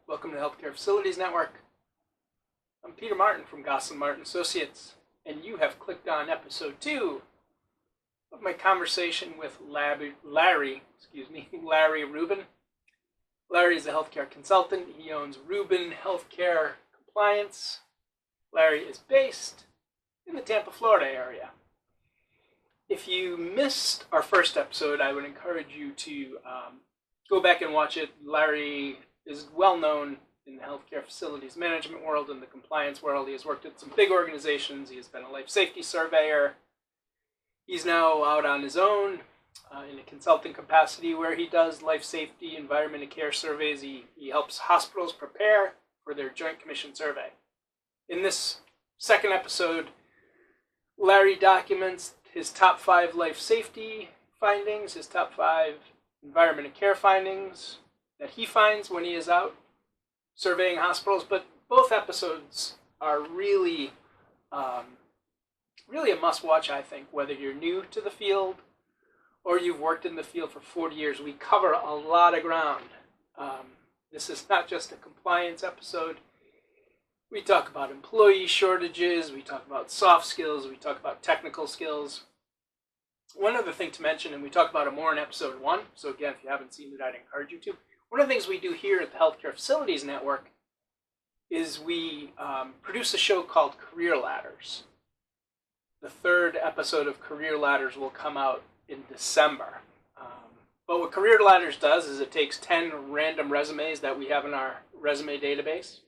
Welcome to Healthcare Facilities Network. I'm Peter Martin from Gosselin Martin Associates, and you have clicked on episode 2 of my conversation with Larry Rubin. Larry is a healthcare consultant. He owns Rubin Healthcare Compliance. Larry is based in the Tampa, Florida area. If you missed our first episode, I would encourage you to go back and watch it. Larry is well known in the healthcare facilities management world and the compliance world. He has worked at some big organizations. He has been a life safety surveyor. He's now out on his own in a consulting capacity where he does life safety, environment, and care surveys. He helps hospitals prepare for their Joint Commission survey. In this second episode, Larry documents his top 5 life safety findings, his top 5 environment and care findings that he finds when he is out surveying hospitals. But both episodes are really a must-watch, I think, whether you're new to the field or you've worked in the field for 40 years. We cover a lot of ground. This is not just a compliance episode. We talk about employee shortages, we talk about soft skills, we talk about technical skills. One other thing to mention, and we talk about it more in episode 1, so again, if you haven't seen it, I'd encourage you to. One of the things we do here at the Healthcare Facilities Network is we produce a show called Career Ladders. The 3rd episode of Career Ladders will come out in December. But what Career Ladders does is it takes 10 random resumes that we have in our resume database,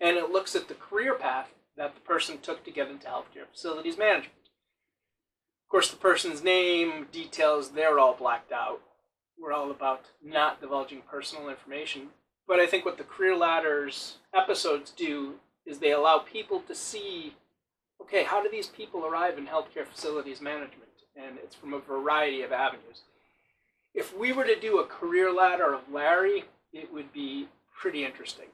and it looks at the career path that the person took to get into healthcare facilities management. Of course, the person's name, details, they're all blacked out. We're all about not divulging personal information. But I think what the Career Ladders episodes do is they allow people to see, okay, how do these people arrive in healthcare facilities management? And it's from a variety of avenues. If we were to do a career ladder of Larry, it would be pretty interesting.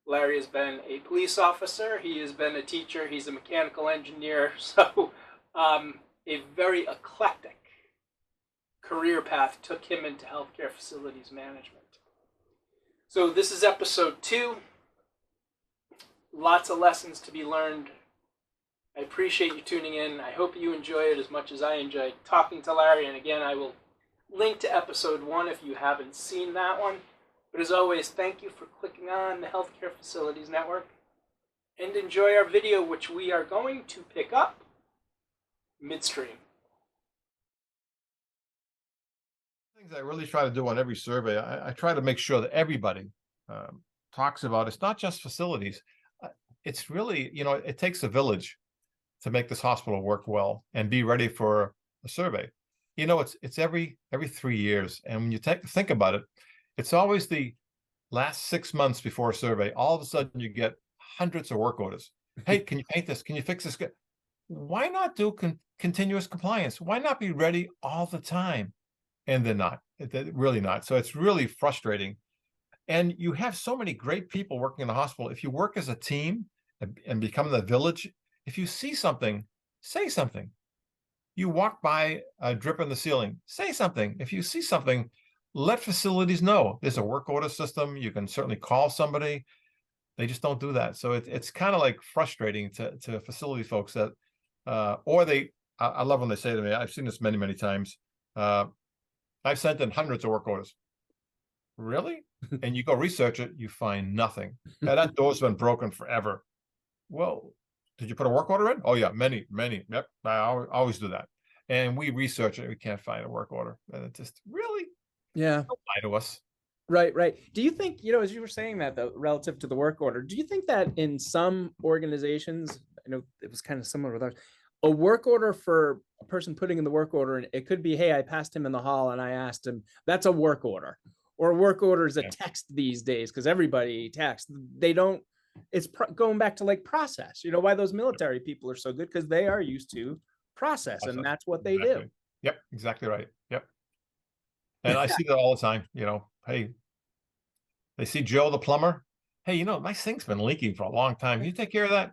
Larry has been a police officer, he has been a teacher, he's a mechanical engineer, so a very eclectic career path took him into healthcare facilities management. So this is episode 2. Lots of lessons to be learned. I appreciate you tuning in. I hope you enjoy it as much as I enjoyed talking to Larry. And again, I will link to episode 1 if you haven't seen that one. But as always, thank you for clicking on the Healthcare Facilities Network. And enjoy our video, which we are going to pick up midstream. Things I really try to do on every survey, I try to make sure that everybody talks about it's not just facilities. It's really, it takes a village to make this hospital work well and be ready for a survey. It's every 3 years. And when you think about it, it's always the last 6 months before a survey. All of a sudden you get hundreds of work orders. Hey, can you paint this? Can you fix this? Why not do continuous compliance? Why not be ready all the time? And they're not. They're really not. So it's really frustrating. And you have so many great people working in the hospital. If you work as a team and become the village, if you see something, say something. You walk by a drip in the ceiling, say something. If you see something, let facilities know. There's a work order system. You can certainly call somebody. They just don't do that. So it's kind of like frustrating to facility folks that, I love when they say to me, I've seen this many, many times. I've sent in hundreds of work orders. Really? And you go research it, you find nothing. That door's been broken forever. Well, did you put a work order in? Oh yeah, many. Yep, I always do that. And we research it, we can't find a work order. And it just really, yeah, don't lie to us. Right. Do you think, as you were saying that though, relative to the work order, do you think that in some organizations, I know it was kind of similar with ours, a work order for a person putting in the work order, and it could be, hey, I passed him in the hall and I asked him, that's a work order. Or a work order is a text these days because everybody texts. They don't, it's going back to like process, why those military people are so good, because they are used to process and that's what they do. Yep, exactly right. Yep. And I see that all the time, hey, they see Joe the plumber. Hey, my sink's been leaking for a long time. Can you take care of that?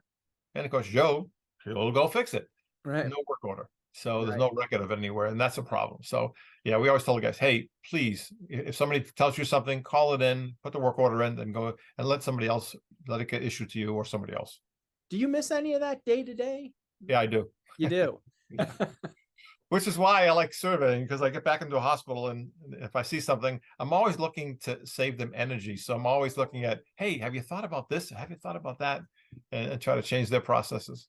And of course, Joe, he'll go fix it. Right. No work order. So there's Right. no record of it anywhere, and that's a problem. So yeah, we always tell the guys, hey, please, that's a problem. So yeah, we always tell the guys, hey, please, if somebody tells you something, call it in, put the work order in, and go and let somebody else, let it get issued to you or somebody else. Do you miss any of that day to day? Yeah, I do. You do. Which is why I like surveying, because I get back into a hospital and if I see something, I'm always looking to save them energy. So I'm always looking at, hey, have you thought about this? Have you thought about that? And try to change their processes.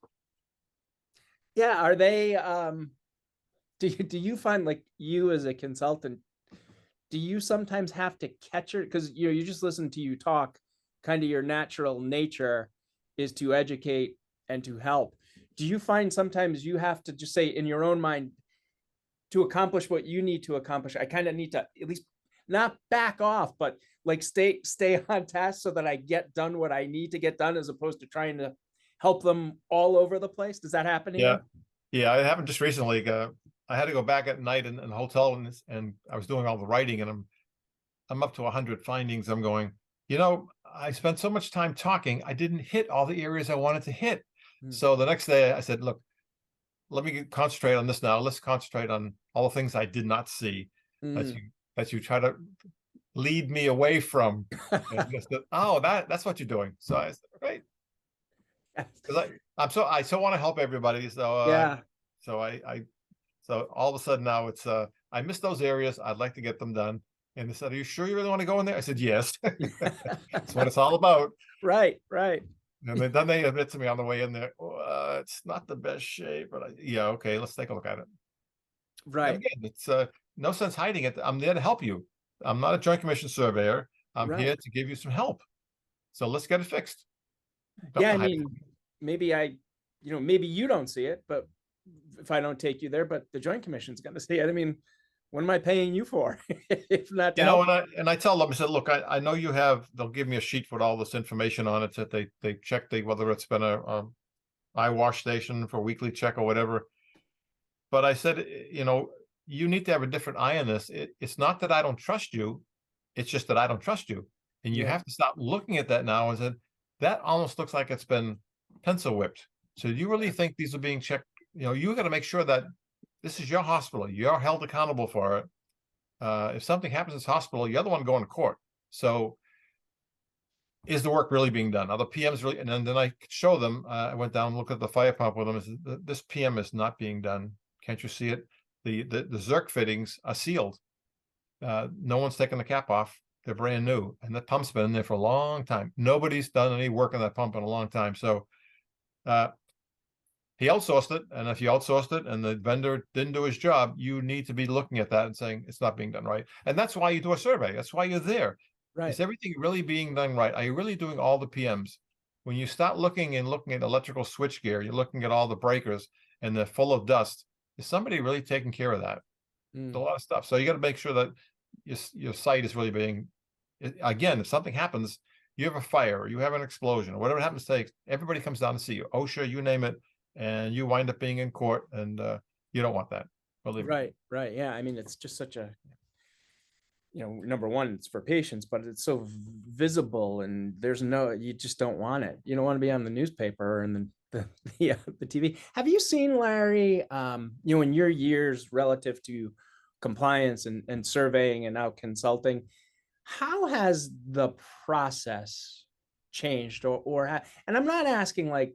Yeah. Are they, do you find like you as a consultant, do you sometimes have to catch her? Because you just listen to you talk, kind of your natural nature is to educate and to help. Do you find sometimes you have to just say in your own mind, to accomplish what you need to accomplish, I kind of need to at least not back off, but like stay on task so that I get done what I need to get done, as opposed to trying to help them all over the place? Does that happen to Yeah. you? Yeah, it happened just recently. I had to go back at night in the hotel and I was doing all the writing and I'm up to 100 findings. I'm going, I spent so much time talking, I didn't hit all the areas I wanted to hit. So the next day I said, look, let me concentrate on this now. Let's concentrate on all the things I did not see that you try to lead me away from. And just said, oh, that's what you're doing. So I said, right. Because I so want to help everybody. So Yeah. so all of a sudden now it's I miss those areas. I'd like to get them done. And they said, are you sure you really want to go in there? I said, yes. That's what it's all about. Right. And then they admit to me on the way in there, it's not the best shape, but yeah, okay, let's take a look at it. Right. And again, it's no sense hiding it. I'm there to help you. I'm not a Joint Commission surveyor. I'm here to give you some help. So let's get it fixed. Yeah, I mean, maybe maybe you don't see it, but if I don't take you there, but the Joint Commission's going to see it. I mean, what am I paying you for? If not, and I tell them, I said, look, I know you have. They'll give me a sheet with all this information on it that they check whether it's been a eye wash station for weekly check or whatever. But I said, you need to have a different eye on this. It's not that I don't trust you, it's just that I don't trust you, and you have to stop looking at that now and said that almost looks like it's been pencil whipped. So do you really think these are being checked? You got to make sure that this is your hospital. You're held accountable for it. If something happens in this hospital, you're the one going to court. So is the work really being done? Are the PMs really? And then I show them, I went down and looked at the fire pump with them. And said, this PM is not being done. Can't you see it? The Zerk fittings are sealed. No one's taken the cap off. They're brand new. And the pump's been in there for a long time. Nobody's done any work on that pump in a long time. So he outsourced it. And if you outsourced it and the vendor didn't do his job, you need to be looking at that and saying it's not being done right. And that's why you do a survey. That's why you're there. Right. Is everything really being done right? Are you really doing all the PMs? When you start looking at electrical switchgear, you're looking at all the breakers and they're full of dust. Is somebody really taking care of that? There's a lot of stuff. So you got to make sure that your site is really being, again, if something happens, you have a fire or you have an explosion or whatever it happens to take, everybody comes down to see you. OSHA, you name it, and you wind up being in court, and you don't want that. Right. Yeah. I mean, it's just such a, number one, it's for patients, but it's so visible and you just don't want it. You don't want to be on the newspaper and the TV. Have you seen, Larry, in your years relative to compliance and surveying and now consulting, how has the process changed and I'm not asking like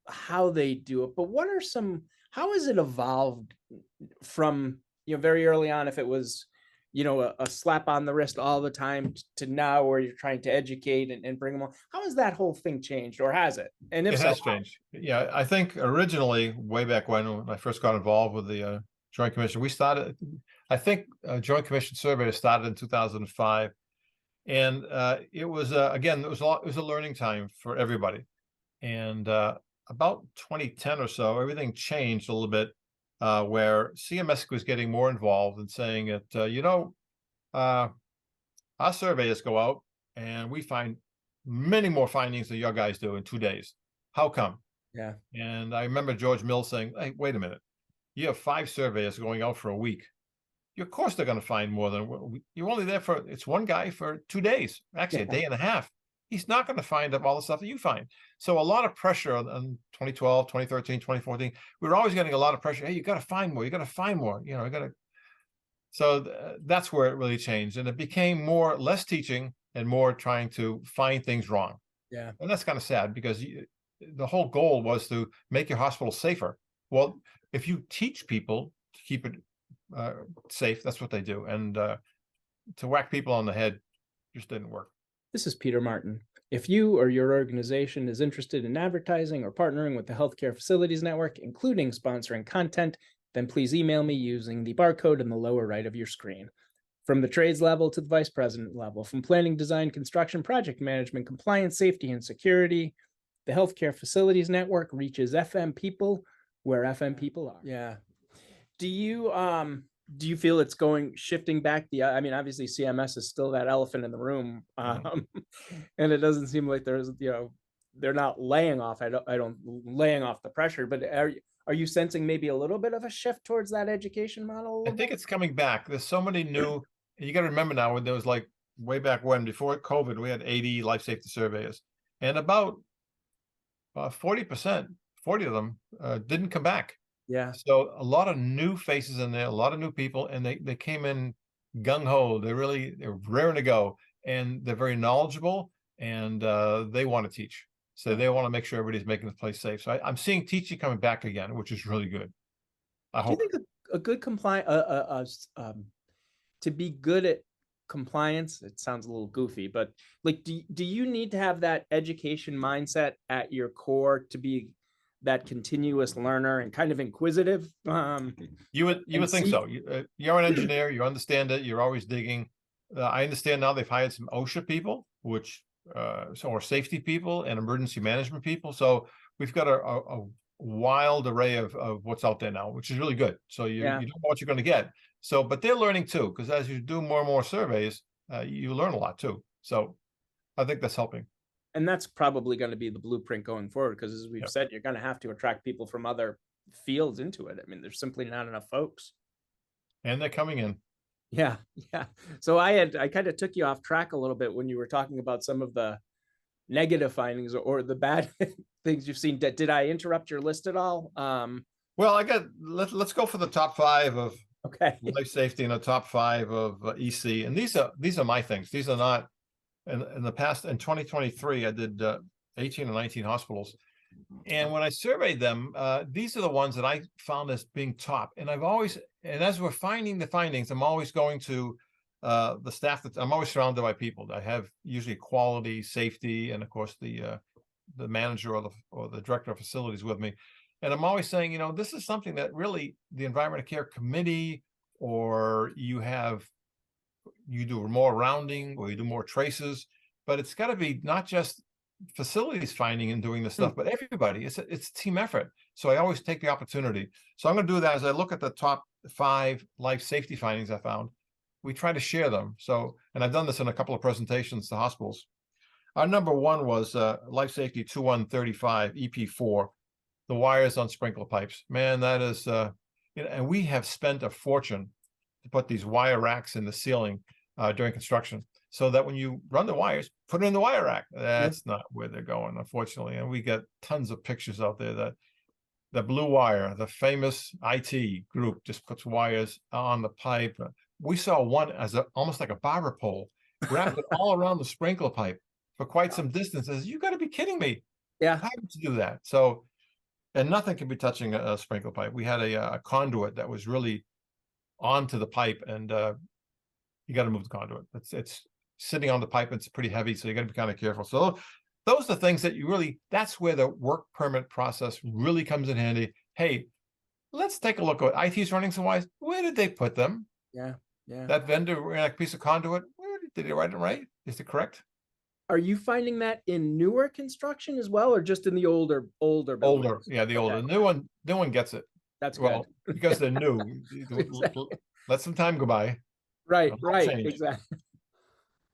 how they do it, but how has it evolved from, very early on, if it was, a slap on the wrist all the time to now where you're trying to educate and bring them on? How has that whole thing changed, or has it? And if it so, has changed. Yeah, I think originally, way back when I first got involved with the Joint Commission, I think Joint Commission survey started in 2005. And it was, again, it was a learning time for everybody. And about 2010 or so, everything changed a little bit. Where CMS was getting more involved and saying that, our surveyors go out and we find many more findings than your guys do in 2 days. How come? Yeah. And I remember George Mills saying, hey, wait a minute. You have 5 surveyors going out for a week. Of course they're going to find more than you're only there it's one guy for 2 days, actually a day and a half. he's not going to find up all the stuff that you find. So a lot of pressure on 2012, 2013, 2014. We were always getting a lot of pressure. Hey, you got to find more. You got to find more. You know, you got to. So that's where it really changed, and it became less teaching and more trying to find things wrong. Yeah. And that's kind of sad because the whole goal was to make your hospital safer. Well, if you teach people to keep it safe, that's what they do. And to whack people on the head just didn't work. This is Peter Martin. If you or your organization is interested in advertising or partnering with the Healthcare Facilities Network, including sponsoring content, then please email me using the barcode in the lower right of your screen. From the trades level to the vice president level, from planning, design, construction, project management, compliance, safety, and security, the Healthcare Facilities Network reaches FM people where FM people are. Yeah. Do you feel it's shifting back I mean, obviously CMS is still that elephant in the room. And it doesn't seem like there's, they're not laying off. Laying off the pressure, but are you sensing maybe a little bit of a shift towards that education model? I think it's coming back. There's so many new, you got to remember now, when there was like way back when, before COVID, we had 80 life safety surveyors, and about 40% of them didn't come back. Yeah. So a lot of new faces in there, a lot of new people, and they came in gung-ho. They're raring to go, and they're very knowledgeable, and they want to teach. So they want to make sure everybody's making the place safe. So I'm seeing teaching coming back again, which is really good. I hope. Do you think a good to be good at compliance, it sounds a little goofy, but like, do you need to have that education mindset at your core to be that continuous learner and kind of inquisitive? You would think so. You're an engineer, you understand it, you're always digging. I understand now they've hired some OSHA people, which or safety people and emergency management people. So we've got a wild array of what's out there now, which is really good. So you don't know what you're going to get. So, but they're learning too, because as you do more and more surveys, you learn a lot too. So I think that's helping. And that's probably going to be the blueprint going forward, because as we've said, you're going to have to attract people from other fields into it. I mean, there's simply not enough folks. And they're coming in. Yeah. So I kind of took you off track a little bit when you were talking about some of the negative findings or the bad things you've seen. Did I interrupt your list at all? Well, let's go for the top 5 of life safety and the top 5 of EC. And these are my things. These are not in the past. In 2023, I did 18 or 19 hospitals. And when I surveyed them, these are the ones that I found as being top. And as we're finding the findings, I'm always going to the staff I'm always surrounded by people that have usually quality, safety, and of course the manager or the director of facilities with me. And I'm always saying, this is something that really the Environmental Care Committee, or you do more rounding, or you do more traces, but it's got to be not just facilities finding and doing this stuff, but everybody. It's a team effort. So I always take the opportunity. So I'm going to do that as I look at the top 5 life safety findings I found. We try to share them. So, and I've done this in a couple of presentations to hospitals. Our number 1 was life safety 2135 EP4, the wires on sprinkler pipes. Man, that is, and we have spent a fortune to put these wire racks in the ceiling during construction, so that when you run the wires, put it in the wire rack. That's not where they're going, unfortunately. And we get tons of pictures out there that the Blue Wire, the famous IT group, just puts wires on the pipe. We saw one as almost like a barber pole, wrapped it all around the sprinkler pipe for quite some distances. You got to be kidding me. Yeah. How would you do that? So, and nothing can be touching a sprinkler pipe. We had a conduit that was really onto the pipe, and you got to move the conduit. It's sitting on the pipe. It's pretty heavy, so you got to be kind of careful. So those are the things that that's where the work permit process really comes in handy. Hey, let's take a look at IT's running some wires. Where did they put them? Yeah. That vendor ran a piece of conduit. Where did they write it right? Is it correct? Are you finding that in newer construction as well, or just in the older buildings? Older, yeah, the older. No one gets it. That's well, good. because they're new. Exactly. Let some time go by. Right, Change. exactly.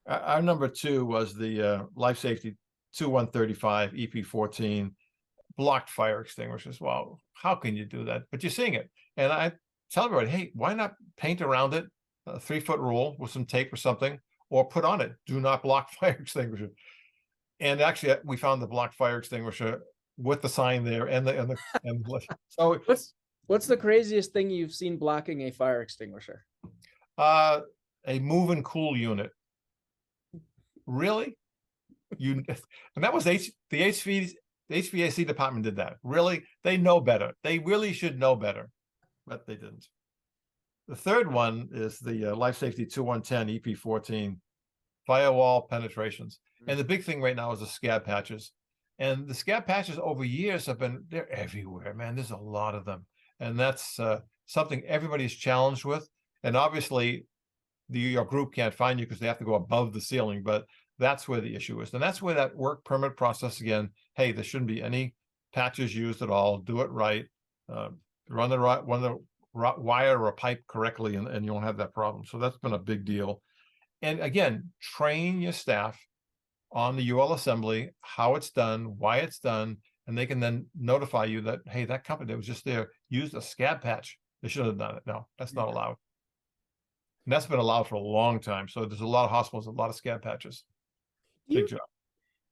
Our number 2 was the life safety 2135 EP14 blocked fire extinguishers. Well, how can you do that? But you're seeing it. And I tell everybody, hey, why not paint around it a 3-foot rule with some tape or something, or put on it, do not block fire extinguisher. And actually, we found the block fire extinguisher with the sign there, so What's the craziest thing you've seen blocking a fire extinguisher? a move and cool unit. Really? And that was the HVAC department did that. Really? They know better. They really should know better, but they didn't. The third one is the Life Safety 2110 EP14 firewall penetrations. And the big thing right now is the scab patches. And the scab patches over years they're everywhere, man. There's a lot of them. And that's something everybody's challenged with. And obviously, your group can't find you because they have to go above the ceiling, but that's where the issue is. And that's where that work permit process again, hey, there shouldn't be any patches used at all. Do it right. Run the wire or pipe correctly, and you won't have that problem. So that's been a big deal. And again, train your staff on the UL assembly, how it's done, why it's done, and they can then notify you that, hey, that company that was just there used a scab patch. They shouldn't have done it. No, that's not allowed. And that's been allowed for a long time. So there's a lot of hospitals, a lot of scab patches. Big job.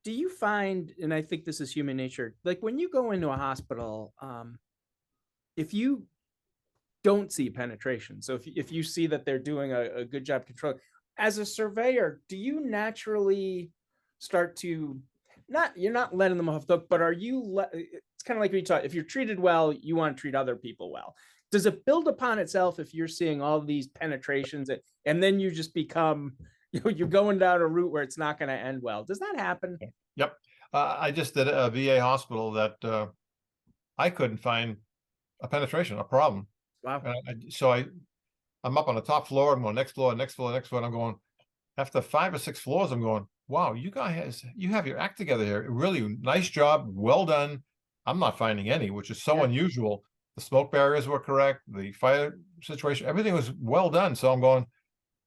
Do you find, and I think this is human nature, like when you go into a hospital, if you don't see penetration, so if you see that they're doing a good job controlling, as a surveyor, do you naturally start to, you're not letting them off the hook, but are you, it's kind of like we talk, if you're treated well, you want to treat other people well. Does it build upon itself if you're seeing all these penetrations and then you just become, you're going down a route where it's not going to end well? Does that happen? Yep. I just did a VA hospital that I couldn't find a penetration, a problem. Wow. I'm up on the top floor. I'm going next floor. And I'm going, after 5 or 6 floors, I'm going, wow, you guys, you have your act together here. Really nice job. Well done. I'm not finding any, which is so unusual. The smoke barriers were correct. The fire situation, everything was well done. So I'm going,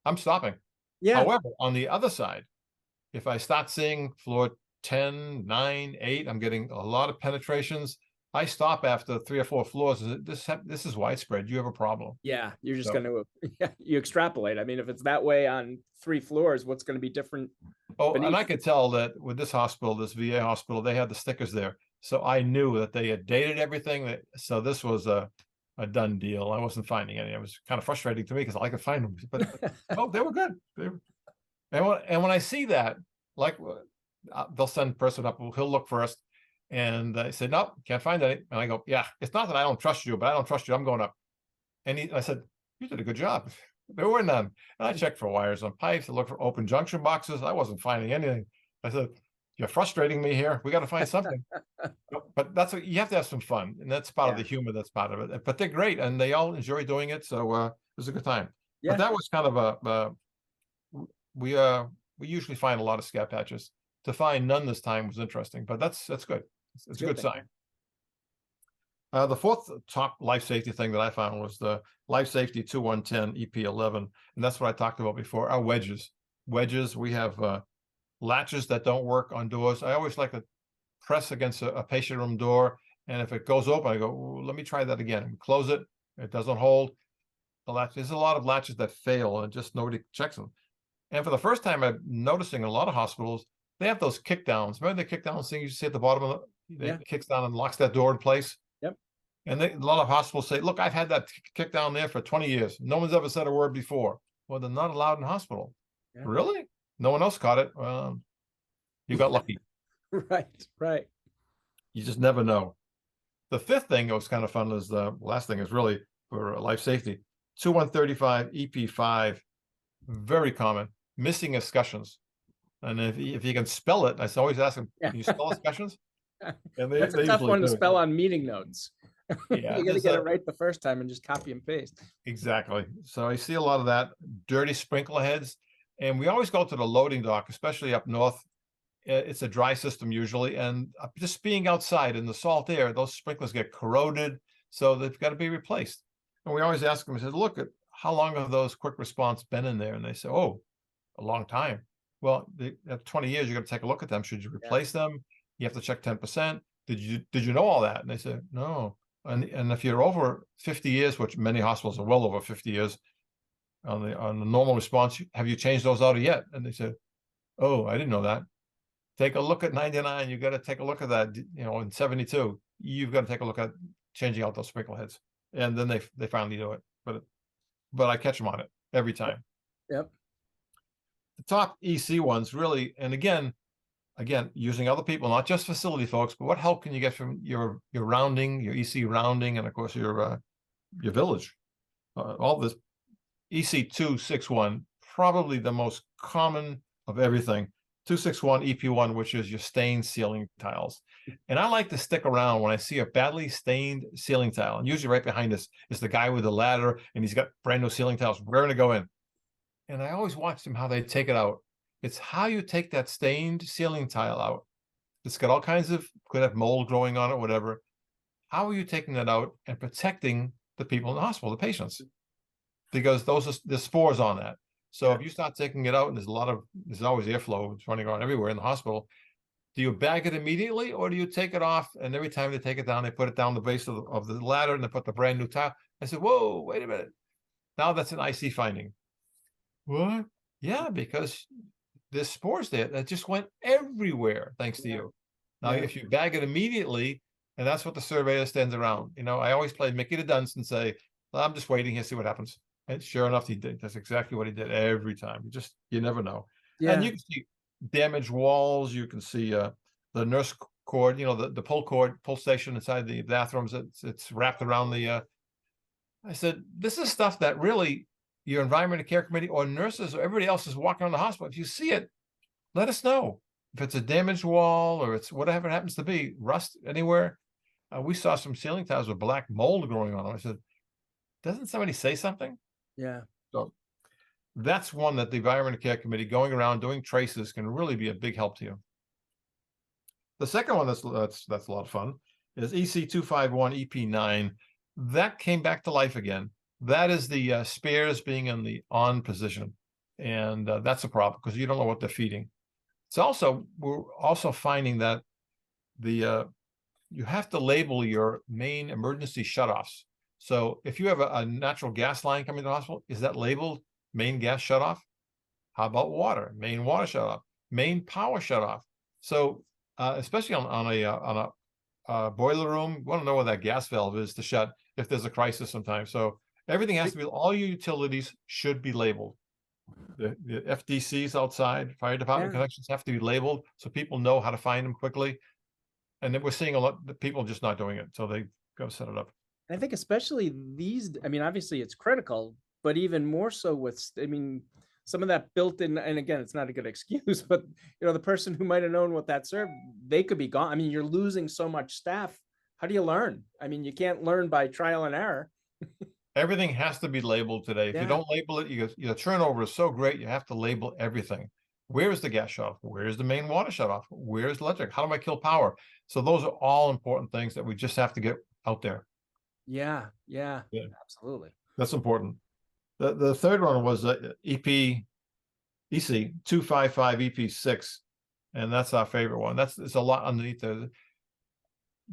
I'm stopping. Yeah. However, on the other side, if I start seeing floor 10, 9, 8, I'm getting a lot of penetrations. I stop after 3 or 4 floors. This is widespread. You have a problem. Yeah, you're just going to, you extrapolate. I mean, if it's that way on 3 floors, what's going to be different? Oh, beneath? And I could tell that with this hospital, this VA hospital, they had the stickers there. So I knew that they had dated everything. So this was a done deal. I wasn't finding any. It was kind of frustrating to me because I could find them, but they were good. And when I see that, like they'll send a person up, he'll look first. And I said, nope, can't find any. And I go, yeah, it's not that I don't trust you, but I don't trust you. I'm going up. And I said, you did a good job. There were none. And I checked for wires on pipes. I looked for open junction boxes. I wasn't finding anything. I said, you're frustrating me here. We got to find something. But that's what you have to have some fun. And that's part of the humor. That's part of it. But they're great. And they all enjoy doing it. So it was a good time. Yeah. But that was kind of we usually find a lot of scab patches. To find none this time was interesting. But that's good. It's a good sign. The fourth top life safety thing that I found was the Life Safety 2110 EP11. And that's what I talked about before, our wedges. Wedges, we have latches that don't work on doors. I always like to press against a patient room door. And if it goes open, I go, let me try that again. Close it. It doesn't hold. The latch. There's a lot of latches that fail and just nobody checks them. And for the first time, I'm noticing in a lot of hospitals, they have those kick downs. Remember the kick down thing you see at the bottom of it kicks down and locks that door in place? Yep. And a lot of hospitals say, look, I've had that kick down there for 20 years. No one's ever said a word before. Well, they're not allowed in hospital. Yeah. Really? No one else caught it. You got lucky. Right. You just never know. The fifth thing that was kind of fun is the last thing is really for life safety. 2135 EP5, very common, missing escutcheons. And if you can spell it, I always ask them, can you spell escutcheons? And that's a tough one to spell on meeting notes. Yeah, you got to get it right the first time and just copy and paste. Exactly. So I see a lot of that. Dirty sprinkler heads. And we always go to the loading dock, especially up north. It's a dry system usually. And just being outside in the salt air, those sprinklers get corroded. So they've got to be replaced. And we always ask them, we said, look, how long have those quick response been in there? And they say, oh, a long time. Well, at 20 years, you're going to take a look at them. Should you replace them? You have to check 10%. Did you know all that? And they said, no. And if you're over 50 years, which many hospitals are well over 50 years, on the normal response, have you changed those out yet? And they said, oh, I didn't know that. take a look at 99. You got to take a look at that, you know, in 72, you've got to take a look at changing out those sprinkle heads. And then they finally do it. But I catch them on it every time. Yep. The top EC ones really, and again, using other people, not just facility folks, but what help can you get from your rounding, your EC rounding, and of course your village. All this EC 261, probably the most common of everything. 261 EP1, which is your stained ceiling tiles. And I like to stick around when I see a badly stained ceiling tile. And usually right behind us is the guy with the ladder, and he's got brand new ceiling tiles raring to go in. And I always watch them how they take it out. It's how you take that stained ceiling tile out. It's got all kinds of, could have mold growing on it, whatever. How are you taking that out and protecting the people in the hospital, the patients? Because there's spores on that. So if you start taking it out, and there's always airflow, it's running around everywhere in the hospital, do you bag it immediately, or do you take it off, and every time they take it down, they put it down the base of the ladder, and they put the brand new tile? I said, whoa, wait a minute. Now that's an IC finding. What? Yeah, because there's spores there that just went everywhere, thanks to you. Now, if you bag it immediately, and that's what the surveyor stands around. You know, I always play Mickey the Dunce and say, well, I'm just waiting here, see what happens. And sure enough, he did. That's exactly what he did every time. You never know. Yeah. And you can see damaged walls. You can see the nurse cord, you know, the pull station inside the bathrooms. It's wrapped around the. I said, this is stuff that really your environmental care committee or nurses or everybody else is walking around the hospital. If you see it, let us know. If it's a damaged wall or it's whatever it happens to be, rust anywhere. We saw some ceiling tiles with black mold growing on them. I said, doesn't somebody say something? Yeah. So that's one that the environmental care committee going around doing traces can really be a big help to you. The second one that's a lot of fun is EC 251 EP9. That came back to life again. That is the spares being in the on position. And that's a problem because you don't know what they're feeding. We're also finding that you have to label your main emergency shutoffs. So if you have a natural gas line coming to the hospital, is that labeled main gas shutoff? How about water? Main water shutoff, main power shutoff. So especially on a boiler room, you want to know where that gas valve is to shut if there's a crisis sometimes. So everything has to be, all your utilities should be labeled. The FDCs outside, fire department connections have to be labeled so people know how to find them quickly. And then we're seeing a lot of people just not doing it. So they go set it up. I think especially I mean, obviously it's critical, but even more so with, I mean, some of that built in, and again, it's not a good excuse, but you know, the person who might have known what that served, they could be gone. I mean, you're losing so much staff. How do you learn? I mean, you can't learn by trial and error. Everything has to be labeled today. If you don't label it, your turnover is so great, you have to label everything. Where is the gas shutoff? Where is the main water shutoff? Where is electric? How do I kill power? So those are all important things that we just have to get out there. Yeah, absolutely. That's important. The third one was EC 255 EP6, and that's our favorite one. It's a lot underneath there.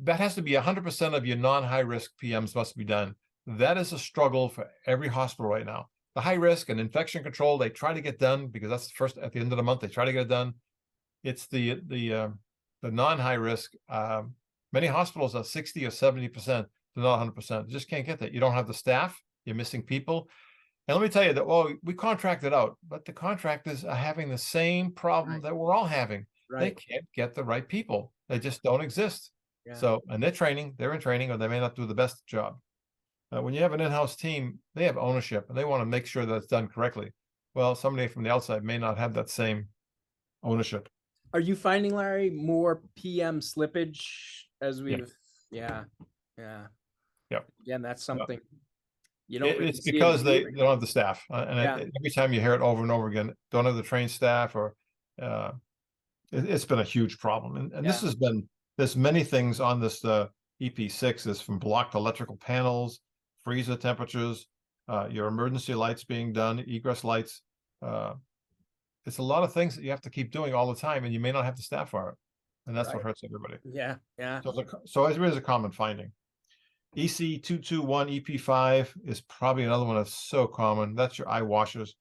That has to be 100% of your non-high risk PMs must be done. That is a struggle for every hospital right now. The high risk and infection control, they try to get done because that's the first at the end of the month, they try to get it done. It's the non-high risk. Many hospitals are 60 or 70%. They're not 100%. You just can't get that. You don't have the staff. You're missing people. And let me tell you that, we contracted out, but the contractors are having the same problem that we're all having. They can't get the right people. They just don't exist. So, and they're in training, or they may not do the best job. When you have an in-house team, they have ownership and they want to make sure that it's done correctly. Well, somebody from the outside may not have that same ownership. Are you finding, Larry, more PM slippage as we've, yeah. Again, that's something you don't really it's because they don't have the staff. Every time you hear it over and over again, don't have the trained staff, or it's been a huge problem. And this has been, there's many things on this EP6 is from blocked electrical panels, freezer temperatures, your emergency lights being done, egress lights. It's a lot of things that you have to keep doing all the time, and you may not have the staff for it. And that's what hurts everybody. So it is a common finding. EC 221 EP5 is probably another one that's so common. That's your eye washers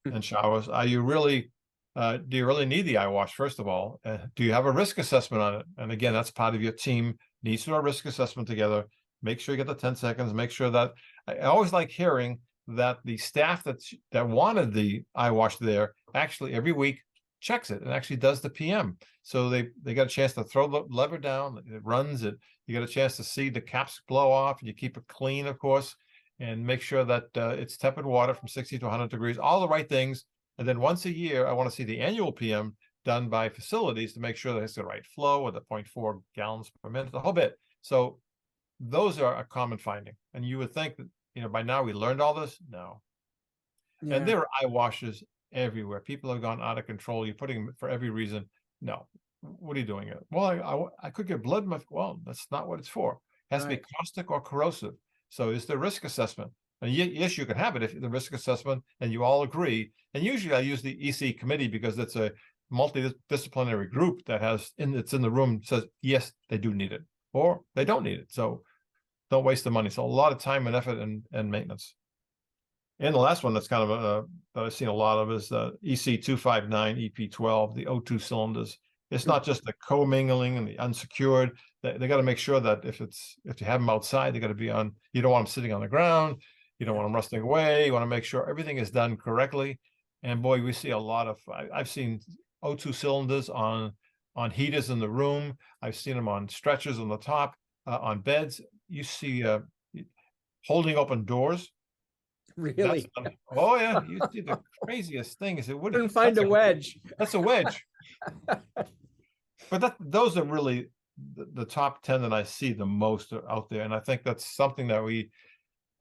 and showers. Are you really Do you really need the eye wash? First of all, do you have a risk assessment on it? And again, that's part of your team needs to do a risk assessment together. Make sure you get the 10 seconds. Make sure that I always like hearing that the staff that wanted the eye wash there actually every week checks it and actually does the PM. So they got a chance to throw the lever down, it runs it. You get a chance to see the caps blow off, and you keep it clean, of course, and make sure that it's tepid water from 60 to 100 degrees, all the right things. And then once a year, I want to see the annual PM done by facilities to make sure that it's the right flow with the 0.4 gallons per minute, the whole bit. So those are a common finding. And you would think that, by now we learned all this. No. Yeah. And there are eye washes everywhere. People have gone out of control. You're putting them for every reason. No. What are you doing? Well, I could get blood. Well, that's not what it's for. It has to be caustic or corrosive. So it's the risk assessment. And yes, you can have it if the risk assessment and you all agree. And usually I use the EC committee because it's a multidisciplinary group that it's in the room, says, yes, they do need it, or they don't need it. So don't waste the money. So a lot of time and effort and maintenance. And the last one that's kind of that I've seen a lot of is EC 259 EP12, the O2 cylinders. It's not just the commingling and the unsecured. They got to make sure that if you have them outside, they got to be on. You don't want them sitting on the ground. You don't want them rusting away. You want to make sure everything is done correctly. And boy, we see a lot of. I've seen O2 cylinders on heaters in the room. I've seen them on stretchers on the top, on beds. You see holding open doors. Really? Oh yeah, you see the craziest thing is it Couldn't find a wedge. That's a wedge. But those are really the top 10 that I see the most out there, and I think that's something that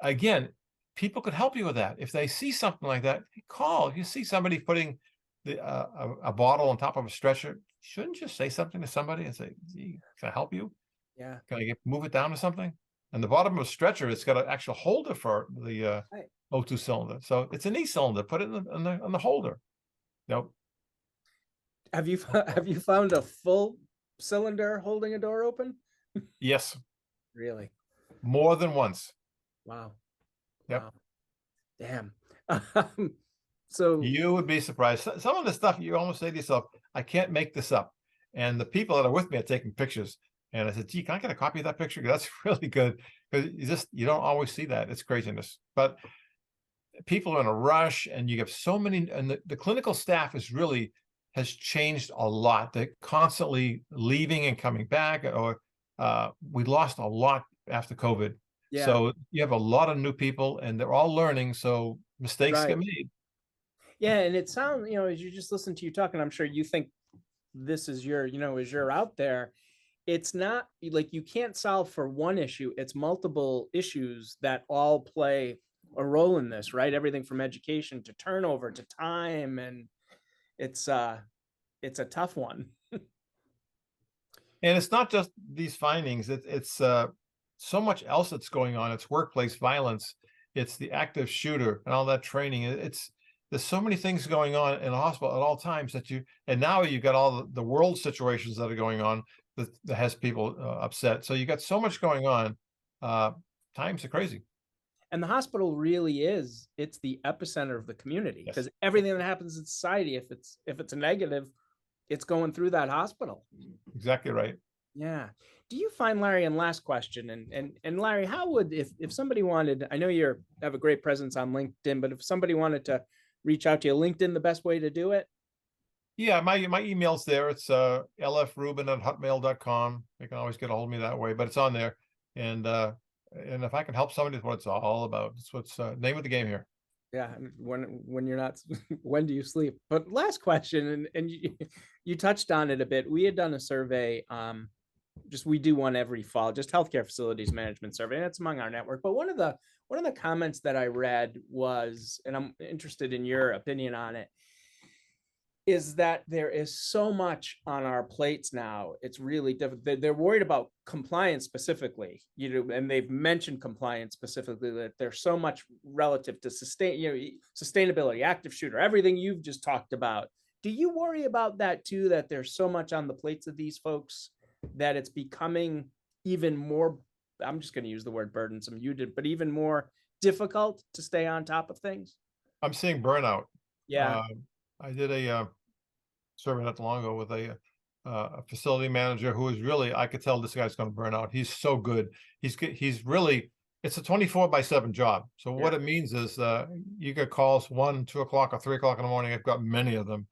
again, people could help you with that. If they see something like that, call. If you see somebody putting a bottle on top of a stretcher, shouldn't you say something to somebody and say, "Gee, can I help you? Yeah. Can I move it down to something?" And the bottom of a stretcher, it's got an actual holder for the O2 cylinder. So it's an E-cylinder. Put it on the holder. Nope. Have you found a full cylinder holding a door open? Yes. Really? More than once. Wow. Yep. Wow. Damn. So you would be surprised. Some of the stuff you almost say to yourself, I can't make this up. And the people that are with me are taking pictures. And I said, gee, can I get a copy of that picture? That's really good. Because you don't always see that. It's craziness. But people are in a rush, and you have so many, and the clinical staff has changed a lot. They're constantly leaving and coming back, or we lost a lot after COVID. Yeah. So you have a lot of new people, and they're all learning. So mistakes get made. Yeah. And it sounds, as you just listen to you talking, I'm sure you think this is your, as you're out there, it's not like you can't solve for one issue. It's multiple issues that all play a role in this, right? Everything from education to turnover to time. And it's a tough one. And it's not just these findings. It's so much else that's going on. It's workplace violence. It's the active shooter and all that training. There's so many things going on in a hospital at all times and now you've got all the world situations that are going on that has people upset. So you got so much going on. Times are crazy. And the hospital really it's the epicenter of the community, because everything that happens in society, if it's a negative, it's going through that hospital. Exactly right. Yeah. Do you find, Larry, and last question, and Larry, how would, if somebody wanted, I know you have a great presence on LinkedIn, but if somebody wanted to reach out to you, LinkedIn the best way to do it? Yeah, my email's there. It's lfrubin@hotmail.com. You can always get a hold of me that way, but it's on there. And if I can help somebody, it's what it's all about. It's what's name of the game here. Yeah. When you're not, when do you sleep? But last question, and you touched on it a bit. We had done a survey. We do one every fall, just healthcare facilities management survey, and it's among our network. But one of the comments that I read was, and I'm interested in your opinion on it, is that there is so much on our plates now. It's really difficult. They're worried about compliance specifically, and they've mentioned compliance specifically, that there's so much relative to sustainability, active shooter, everything you've just talked about. Do you worry about that too, that there's so much on the plates of these folks that it's becoming even more, I'm just going to use the word burdensome, but even more difficult to stay on top of things? I'm seeing burnout. Yeah. I did a survey not too long ago with a facility manager who is really, I could tell this guy's going to burn out. He's so good. He's really, it's a 24/7 job. So what it means is you get calls 1, 2 o'clock or 3 o'clock in the morning. I've got many of them.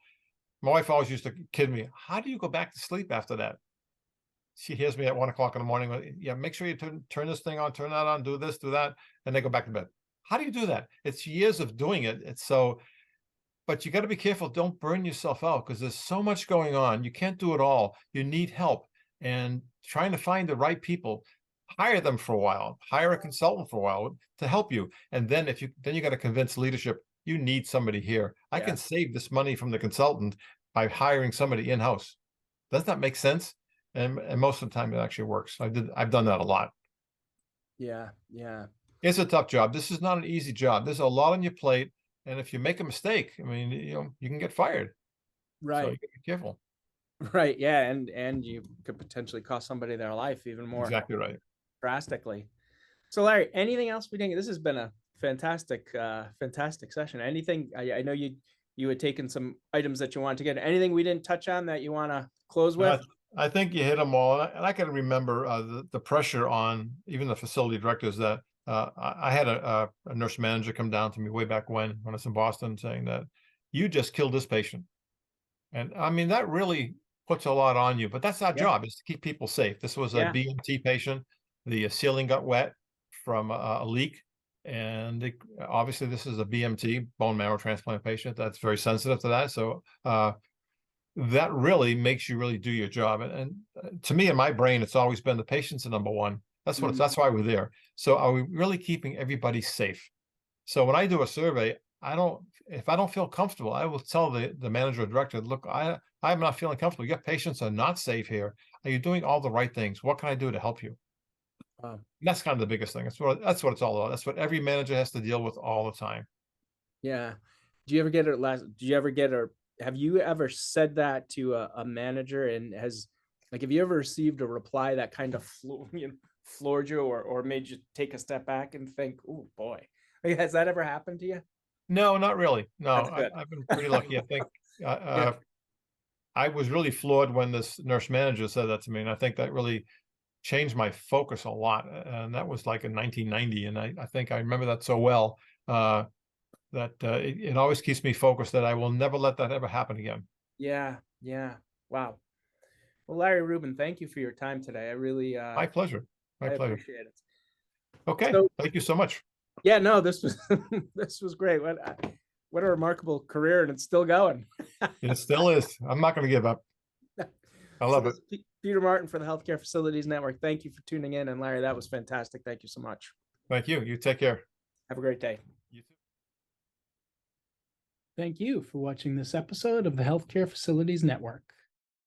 My wife always used to kid me. How do you go back to sleep after that? She hears me at 1 o'clock in the morning. Yeah, make sure you turn this thing on, turn that on, do this, do that, and they go back to bed. How do you do that? It's years of doing it. It's so, but you got to be careful. Don't burn yourself out because there's so much going on. You can't do it all. You need help, and trying to find the right people, hire them for a while, hire a consultant for a while to help you. And then you got to convince leadership, you need somebody here. I can save this money from the consultant by hiring somebody in-house. Does that make sense? And most of the time it actually works. I've done that a lot. Yeah. It's a tough job. This is not an easy job. There's a lot on your plate. And if you make a mistake, I mean, you can get fired. Right. So you gotta be careful. Right. Yeah. And you could potentially cost somebody their life even more. Exactly right. Drastically. So Larry, anything else we didn't? This has been a fantastic session. Anything, I know you had taken some items that you wanted to get. Anything we didn't touch on that you want to close with? I think you hit them all. And I can remember the pressure on even the facility directors that I had a nurse manager come down to me way back when I was in Boston saying that you just killed this patient. And I mean, that really puts a lot on you, but that's our job, is to keep people safe. This was a BMT patient. The ceiling got wet from a leak. And obviously this is a BMT, bone marrow transplant patient. That's very sensitive to that. So that really makes you really do your job. And to me, in my brain, it's always been the patient's the number one. That's what that's why we're there. So are we really keeping everybody safe? So when I do a survey, if I don't feel comfortable, I will tell the manager or director, look, I'm not feeling comfortable. Your patients are not safe here. Are you doing all the right things? What can I do to help you? That's kind of the biggest thing. That's what it's all about. That's what every manager has to deal with all the time. Yeah. Do you ever get have you ever said that to a manager, and have you ever received a reply that kind of floored you or made you take a step back and think, oh boy, has that ever happened to you? No, not really. No, I've been pretty lucky. I think I was really floored when this nurse manager said that to me. And I think that really changed my focus a lot. And that was like in 1990. And I think I remember that so well, that it always keeps me focused that I will never let that ever happen again. Yeah. Wow. Well, Larry Rubin, thank you for your time today. I really my pleasure. I appreciate it. Okay. Thank you so much. Yeah, no, this was this was great. What a remarkable career, and it's still going. It still is. I'm not going to give up. I love it. Peter Martin for the Healthcare Facilities Network. Thank you for tuning in. And Larry, that was fantastic. Thank you so much. Thank you. You take care. Have a great day. You too. Thank you for watching this episode of the Healthcare Facilities Network.